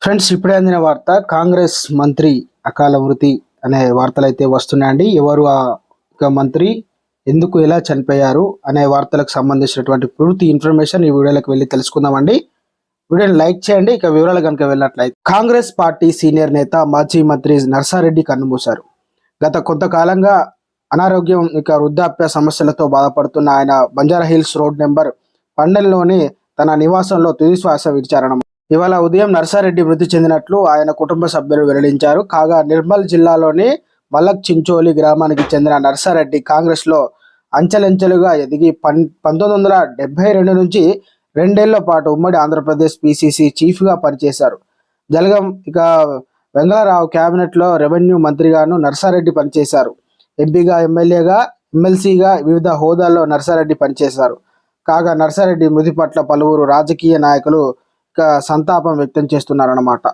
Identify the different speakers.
Speaker 1: Friends, ఇప్పుడే అందిన వార్త. కాంగ్రెస్ మంత్రి అకాల మృతి అనే వార్తలు అయితే వస్తున్నాయండి. ఎవరు ఆ మంత్రి, ఎందుకు, ఎలా చనిపోయారు అనే వార్తలకు సంబంధించినటువంటి పూర్తి ఇన్ఫర్మేషన్ ఈ వీడియోలోకి వెళ్ళి తెలుసుకుందామండి. వీడియోని లైక్ చేయండి. ఇక వివరాలు కనుక వెళ్ళినట్లయితే, కాంగ్రెస్ పార్టీ సీనియర్ నేత మాజీ మంత్రి నర్సారెడ్డి కన్నుమూశారు. గత కొంతకాలంగా అనారోగ్యం, వృద్ధాప్య సమస్యలతో బాధపడుతున్న ఆయన బంజారా హిల్స్ రోడ్ నెంబర్ 12లోని తన నివాసంలో తుది శ్వాస విడిచారన్నమాట. ఇవాళ ఉదయం నర్సారెడ్డి మృతి చెందినట్లు ఆయన కుటుంబ సభ్యులు వెల్లడించారు. కాగా నిర్మల్ జిల్లాలోని మలక్ చించోలి గ్రామానికి చెందిన నర్సారెడ్డి కాంగ్రెస్లో అంచెలంచెలుగా ఎదిగి 1972 నుంచి 2 ఏళ్ల పాటు ఉమ్మడి ఆంధ్రప్రదేశ్ పిసిసి చీఫ్గా పనిచేశారు. జలగం వెంగళరావు క్యాబినెట్లో రెవెన్యూ మంత్రిగాను నర్సారెడ్డి పనిచేశారు. ఎంపీగా, ఎమ్మెల్యేగా, ఎమ్మెల్సీగా వివిధ హోదాల్లో నర్సారెడ్డి పనిచేశారు. కాగా నర్సారెడ్డి మృతి పట్ల పలువురు రాజకీయ నాయకులు సంతాపం వ్యక్తం చేస్తున్నారన్నమాట.